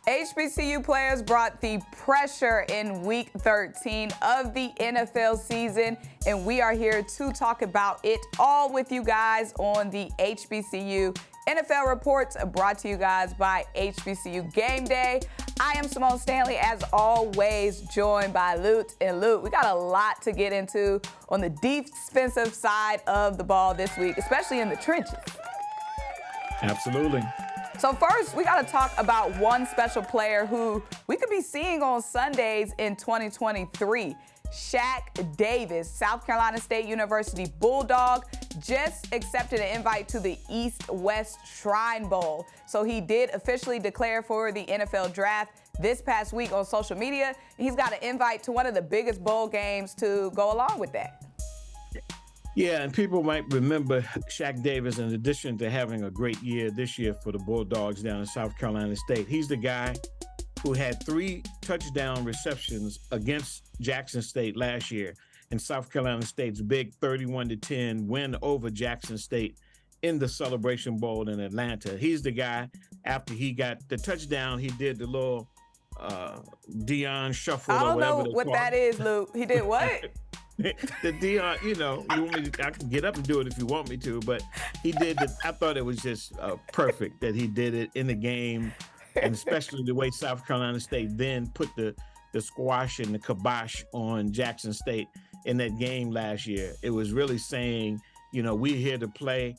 HBCU players brought the pressure in Week 13 of the NFL season, and we are here to talk about it all with you guys on the HBCU NFL Report, brought to you guys by HBCU Game Day. I am Symone Stanley, as always, joined by Lute. And Lute, we got a lot to get into on the defensive side of the ball this week, especially in the trenches. Absolutely. So first, we got to talk about one special player who we could be seeing on Sundays in 2023. Shaq Davis, South Carolina State University Bulldog, just accepted an invite to the East-West Shrine Bowl. So he did officially declare for the NFL Draft this past week on social media. He's got an invite to one of the biggest bowl games to go along with that. Yeah, and people might remember Shaq Davis, in addition to having a great year this year for the Bulldogs down in South Carolina State. He's the guy who had 3 touchdown receptions against Jackson State last year in South Carolina State's big 31-10 win over Jackson State in the Celebration Bowl in Atlanta. He's the guy, after he got the touchdown, he did the little Dion shuffle or whatever. I don't know what that is, Luke. He did what? The Dion, you want me to, I can get up and do it if you want me to, but he did I thought it was just perfect that he did it in the game, and especially the way South Carolina State then put the squash and the kibosh on Jackson State in that game last year. It was really saying, we're here to play,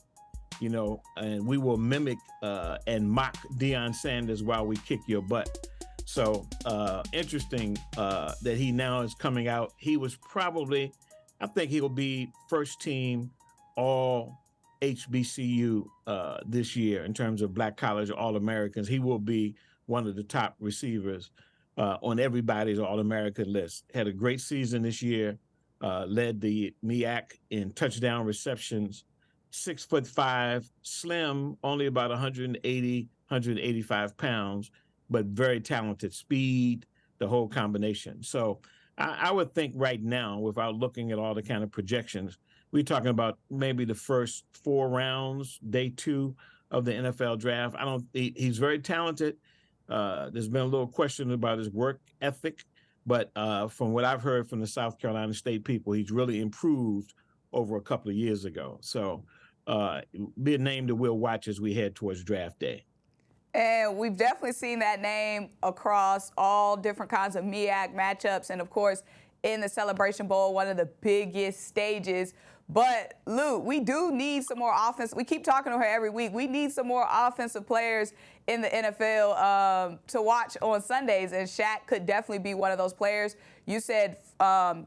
and we will mimic and mock Deion Sanders while we kick your butt. So interesting that he now is coming out. He was probably, I think he'll be first team all HBCU this year in terms of Black College All-Americans. He will be one of the top receivers on everybody's All-American list. Had a great season this year, led the MEAC in touchdown receptions, 6'5", slim, only about 180, 185 pounds, but very talented, speed, the whole combination. So I would think right now, without looking at all the kind of projections, we're talking about maybe the first 4 rounds, day 2 of the NFL draft. He's very talented. There's been a little question about his work ethic, but from what I've heard from the South Carolina State people, he's really improved over a couple of years ago. So be a name that we'll watch as we head towards draft day. And we've definitely seen that name across all different kinds of MEAC matchups, and of course in the Celebration Bowl, one of the biggest stages. But Lou, we do need some more offense. We keep talking to her every week. We need some more offensive players in the NFL to watch on Sundays, and Shaq could definitely be one of those players. You said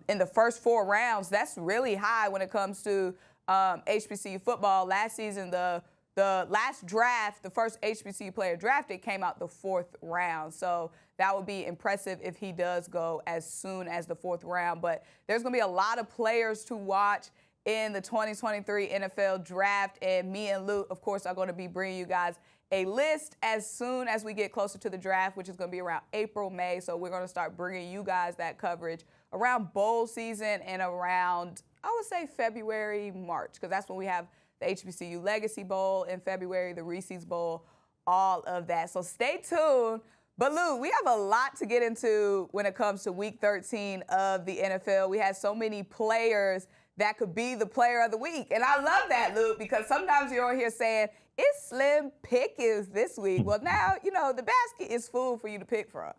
in the first 4 rounds, that's really high when it comes to HBCU football. Last season, the last draft, the first HBCU player drafted, came out the 4th round. So that would be impressive if he does go as soon as the 4th round. But there's going to be a lot of players to watch in the 2023 NFL draft. And me and Luke, of course, are going to be bringing you guys a list as soon as we get closer to the draft, which is going to be around April, May. So we're going to start bringing you guys that coverage around bowl season and around, I would say, February, March, because that's when we have the HBCU Legacy Bowl in February, the Reese's Bowl, all of that. So stay tuned. But Lou, we have a lot to get into when it comes to Week 13 of the NFL. We had so many players that could be the player of the week. And I love that, Lou, because sometimes you're on here saying, it's slim pickings this week. Well, now, the basket is full for you to pick from.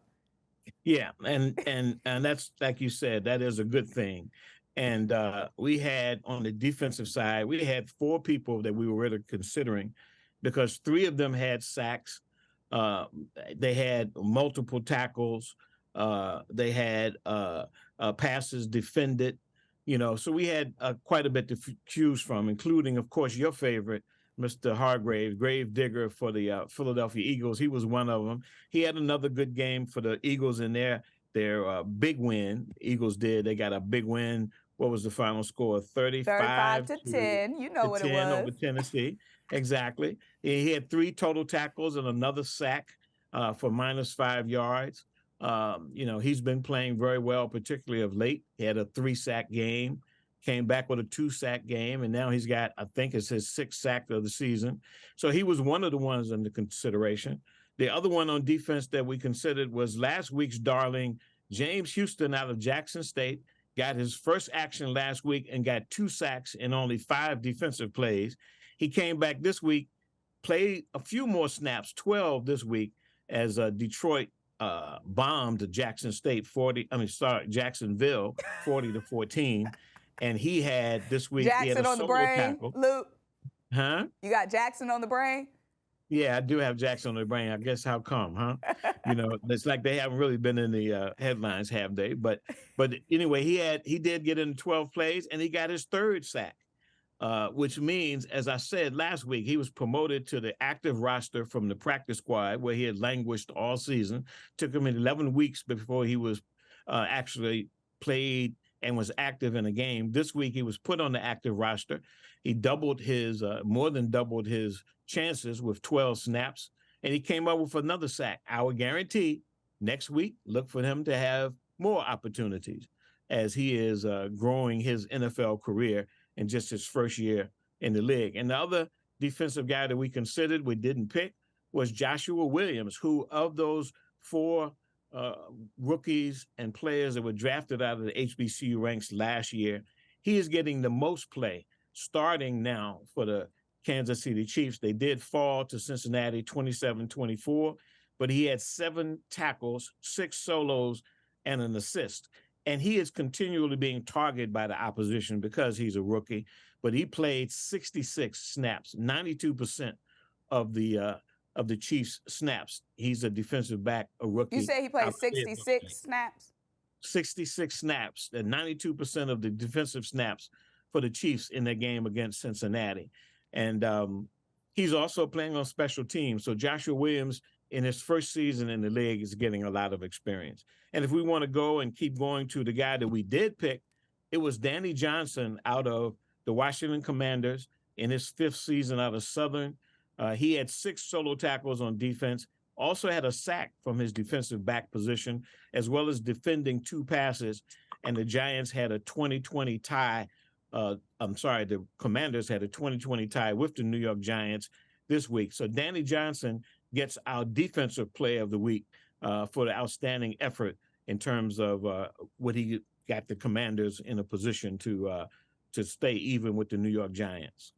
Yeah, and that's, like you said, that is a good thing. And we had, on the defensive side, we had 4 people that we were really considering, because 3 of them had sacks. They had multiple tackles. They had passes defended. So we had quite a bit to choose from, including, of course, your favorite, Mr. Hargrave, grave digger for the Philadelphia Eagles. He was one of them. He had another good game for the Eagles in their big win. Eagles did. They got a big win. What was the final score? 35 to 10. You know what it was. Over Tennessee. Exactly. He had 3 total tackles and another sack for -5 yards. He's been playing very well, particularly of late. He had a 3-sack game, came back with a 2-sack game, and now he's got, I think it's his 6th sack of the season. So he was one of the ones under consideration. The other one on defense that we considered was last week's darling, James Houston out of Jackson State. Got his first action last week and got 2 sacks in only 5 defensive plays. He came back this week, played a few more snaps, 12 this week, as Detroit bombed Jacksonville 40-14. And he had this week, Jackson he had a on the solo brain, tackle. Luke. Huh? You got Jackson on the brain? Yeah, I do have Jackson on the brain. I guess how come, huh? It's like they haven't really been in the headlines, have they? But anyway, he did get in 12 plays and he got his 3rd sack, which means, as I said last week, he was promoted to the active roster from the practice squad where he had languished all season. Took him 11 weeks before he was actually played and was active in a game. This week, he was put on the active roster. He more than doubled his chances with 12 snaps, and he came up with another sack. I would guarantee next week, look for him to have more opportunities as he is growing his NFL career in just his first year in the league. And the other defensive guy that we considered, we didn't pick, was Joshua Williams, who of those 4 rookies and players that were drafted out of the HBCU ranks last year, he is getting the most play starting now for the Kansas City Chiefs. They did fall to Cincinnati 27-24, but he had 7 tackles, 6 solos, and an assist. And he is continually being targeted by the opposition because he's a rookie, but he played 66 snaps, 92% of the Chiefs snaps. He's a defensive back, a rookie. You say he played 66 snaps? 66 snaps, and 92% of the defensive snaps for the Chiefs in their game against Cincinnati. And he's also playing on special teams. So Joshua Williams, in his first season in the league, is getting a lot of experience. And if we want to go and keep going to the guy that we did pick, it was Danny Johnson out of the Washington Commanders in his 5th season out of Southern. He had 6 solo tackles on defense, also had a sack from his defensive back position, as well as defending 2 passes. And the Giants had a 20-20 tie. The Commanders had a 20-20 tie with the New York Giants this week. So Danny Johnson gets our defensive player of the week for the outstanding effort in terms of what he got the Commanders in a position to stay even with the New York Giants.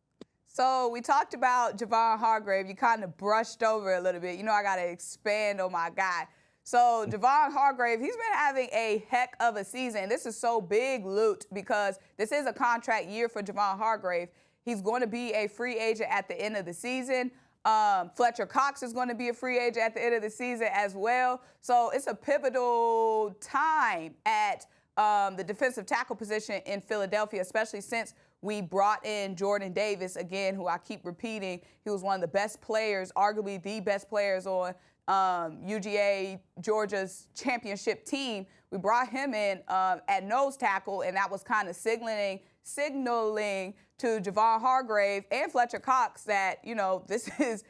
So we talked about Javon Hargrave. You kind of brushed over a little bit. I got to expand on my guy. So Javon Hargrave, he's been having a heck of a season. This is so big, Loot, because this is a contract year for Javon Hargrave. He's going to be a free agent at the end of the season. Fletcher Cox is going to be a free agent at the end of the season as well. So it's a pivotal time at the defensive tackle position in Philadelphia, especially since we brought in Jordan Davis, again, who I keep repeating. He was one of the best players, arguably the best players on UGA, Georgia's championship team. We brought him in at nose tackle, and that was kind of signaling to Javon Hargrave and Fletcher Cox that, this is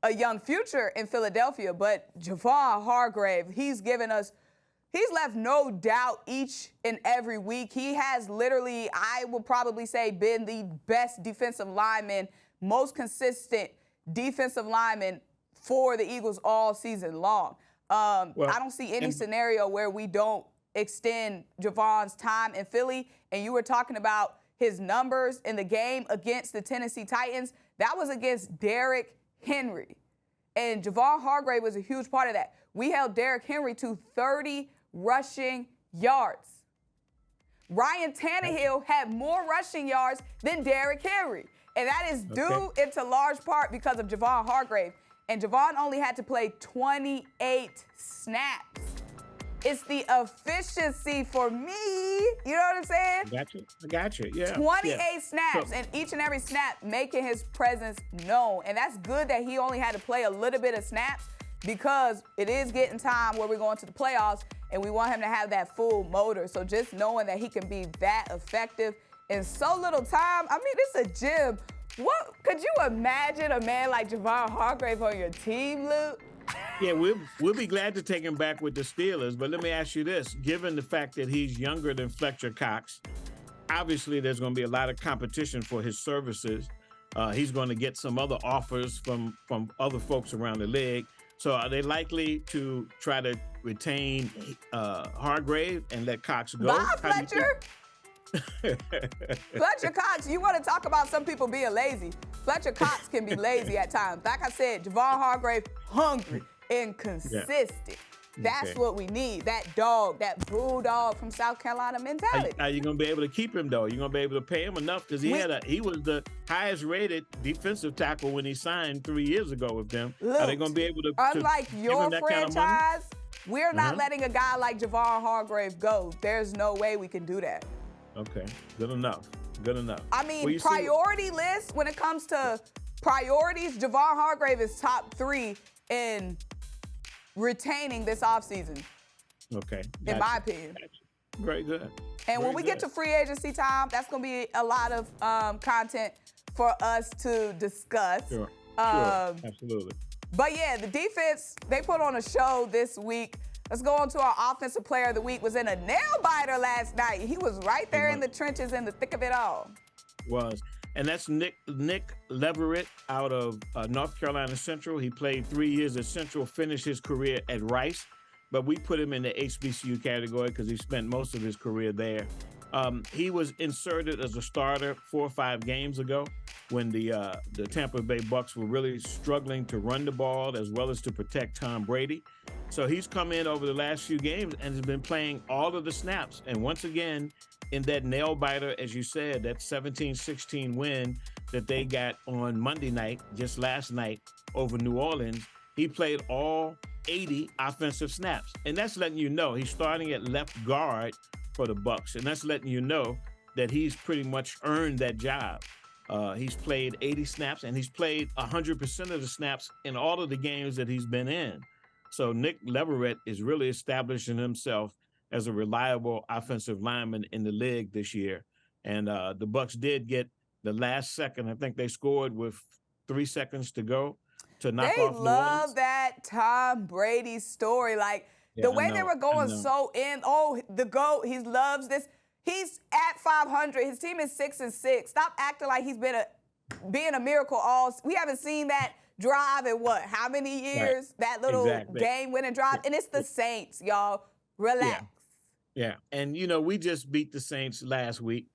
a young future in Philadelphia. But Javon Hargrave, he's left no doubt each and every week. He has literally, I would probably say, been the best defensive lineman, most consistent defensive lineman for the Eagles all season long. I don't see any scenario where we don't extend Javon's time in Philly. And you were talking about his numbers in the game against the Tennessee Titans. That was against Derrick Henry. And Javon Hargrave was a huge part of that. We held Derrick Henry to 30 rushing yards. Ryan Tannehill had more rushing yards than Derrick Henry. And that is due into large part because of Javon Hargrave. And Javon only had to play 28 snaps. It's the efficiency for me. You know what I'm saying? I got you. Yeah. 28 snaps, and each and every snap making his presence known. And that's good that he only had to play a little bit of snaps because it is getting time where we're going to the playoffs, and we want him to have that full motor. So just knowing that he can be that effective in so little time, I mean, it's a gym. What could you imagine a man like Javon Hargrave on your team, Luke? Yeah, we'll be glad to take him back with the Steelers. But let me ask you this. Given the fact that he's younger than Fletcher Cox, obviously there's going to be a lot of competition for his services. He's going to get some other offers from other folks around the league. So are they likely to try to retain Hargrave and let Cox go? Bye, Fletcher. Fletcher Cox, you want to talk about some people being lazy. Fletcher Cox can be lazy at times. Like I said, Javon Hargrave, hungry and consistent. Yeah. That's what we need. That dog, that bulldog from South Carolina mentality. Are you going to be able to keep him, though? You're going to be able to pay him enough? Because he was the highest rated defensive tackle when he signed 3 years ago with them. Luke, are they going to be able to unlike to your give him that franchise, kind of we're not letting a guy like Javon Hargrave go. There's no way we can do that. Okay, good enough. Good enough. I mean, priority list, when it comes to priorities, Javon Hargrave is top 3 in retaining this offseason. Okay. In my opinion. Very good. And when we get to free agency time, that's going to be a lot of content for us to discuss. Sure. Absolutely. But yeah, the defense, they put on a show this week. Let's go on to our offensive player of the week. Was in a nail biter last night. He was right there in the trenches in the thick of it all. And that's Nick Leverett out of North Carolina Central. He played 3 years at Central, finished his career at Rice, but we put him in the HBCU category because he spent most of his career there. He was inserted as a starter 4 or 5 games ago when the Tampa Bay Bucks were really struggling to run the ball as well as to protect Tom Brady. So he's come in over the last few games and has been playing all of the snaps. And once again, in that nail biter, as you said, that 17-16 win that they got on Monday night, just last night over New Orleans, he played all 80 offensive snaps. And that's letting you know he's starting at left guard for the Bucks. And that's letting you know that he's pretty much earned that job. He's played 80 snaps and he's played 100% of the snaps in all of the games that he's been in. So Nick Leverett is really establishing himself as a reliable offensive lineman in the league this year. And the Bucks did get the last second. I think they scored with 3 seconds to go to knock off New Orleans. They love that Tom Brady story. Like the way they were going so in, the GOAT, he loves this. He's at 500. His team is 6-6. Stop acting like he's been being a miracle we haven't seen that drive in how many years? Right. That little game-winning drive. And it's the Saints, y'all. Relax. Yeah. And, we just beat the Saints last week,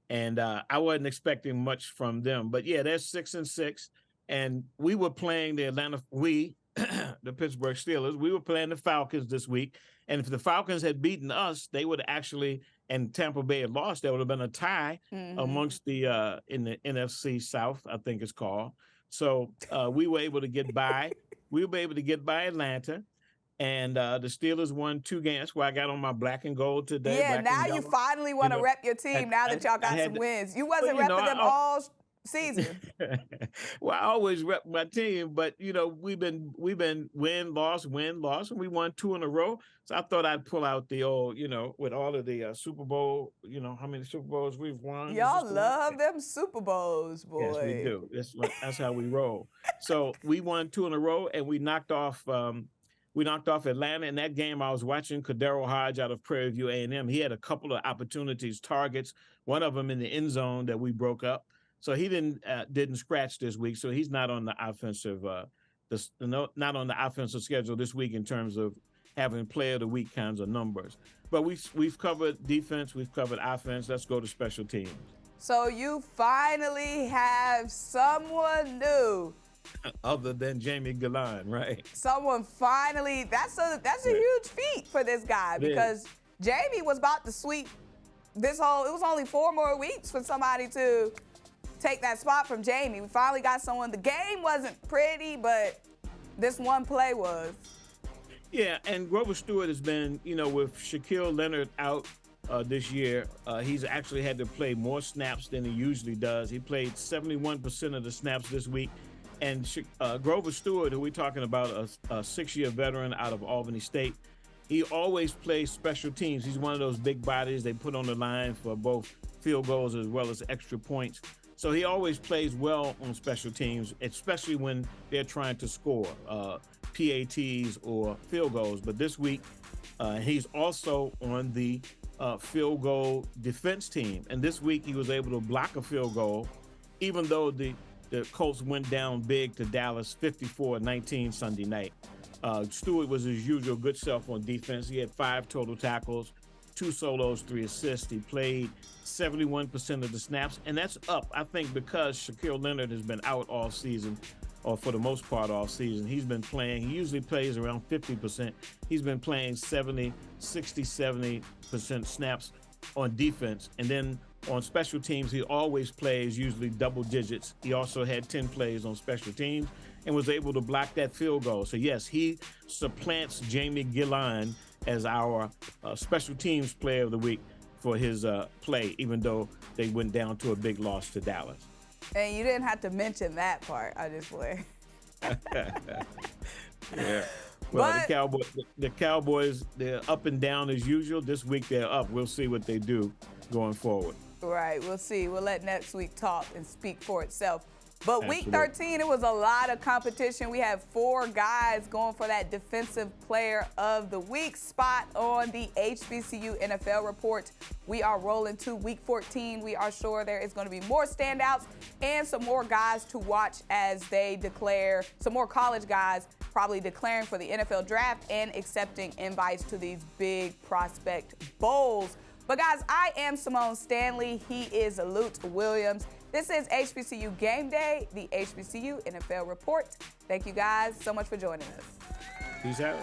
and I wasn't expecting much from them. But, yeah, they're 6-6, and we were playing the the Pittsburgh Steelers, we were playing the Falcons this week. And if the Falcons had beaten us, they would actually, and Tampa Bay had lost, there would have been a tie amongst in the NFC South, I think it's called. So we were able to get by. We were able to get by Atlanta. And the Steelers won 2 games. That's why I got on my black and gold today. Yeah, now you finally want to rep your team now that y'all got some wins. You wasn't repping them all season. Well, I always rep my team, but we've been win, loss, and we won 2 in a row. So I thought I'd pull out the old, with all of the Super Bowl, how many Super Bowls we've won. Y'all love them Super Bowls, boy. Yes, we do. That's how we roll. So we won 2 in a row, and we knocked off Atlanta. In that game, I was watching Kadero Hodge out of Prairie View A&M. He had a couple of opportunities, targets, one of them in the end zone that we broke up. So he didn't scratch this week. So he's not on the offensive not on the offensive schedule this week in terms of having player of the week kinds of numbers. But we've covered defense, we've covered offense. Let's go to special teams. So you finally have someone new. Other than Jamie Gillan, right? Someone finally, that's a huge feat for this guy because Jamie was about to sweep it was only 4 more weeks for somebody to take that spot from Jamie. We finally got someone. The game wasn't pretty, but this one play was. Yeah, and Grover Stewart has been, with Shaquille Leonard out this year, he's actually had to play more snaps than he usually does. He played 71% of the snaps this week. And Grover Stewart, who we're talking about, a 6-year veteran out of Albany State, he always plays special teams. He's one of those big bodies they put on the line for both field goals as well as extra points. So he always plays well on special teams, especially when they're trying to score PATs or field goals. But this week, he's also on the field goal defense team. And this week, he was able to block a field goal, even though the Colts went down big to Dallas 54-19 Sunday night. Stewart was his usual good self on defense. He had 5 total tackles, 2 solos, 3 assists. He played 71% of the snaps, and that's up, I think, because Shaquille Leonard has been out all season, or for the most part all season. He's been playing, he usually plays around 50%. He's been playing 70% snaps on defense. And then on special teams, he always plays usually double digits. He also had 10 plays on special teams and was able to block that field goal. So yes, he supplants Jamie Gillan as our special teams player of the week for his play, even though they went down to a big loss to Dallas. And you didn't have to mention that part. I just play. Yeah. Well, But the Cowboys, they're up and down as usual. This week they're up. We'll see what they do going forward. right, we'll see. We'll let next week talk and speak for itself. But week Absolutely. 13, it was a lot of competition. We had 4 guys going for that Defensive Player of the Week spot on the HBCU NFL Report. We are rolling to week 14. We are sure there is going to be more standouts and some more guys to watch as they declare, some more college guys probably declaring for the NFL Draft and accepting invites to these big prospect bowls. But guys, I am Symone Stanley. He is Lute Williams. This is HBCU Game Day, the HBCU NFL Report. Thank you guys so much for joining us. Peace out.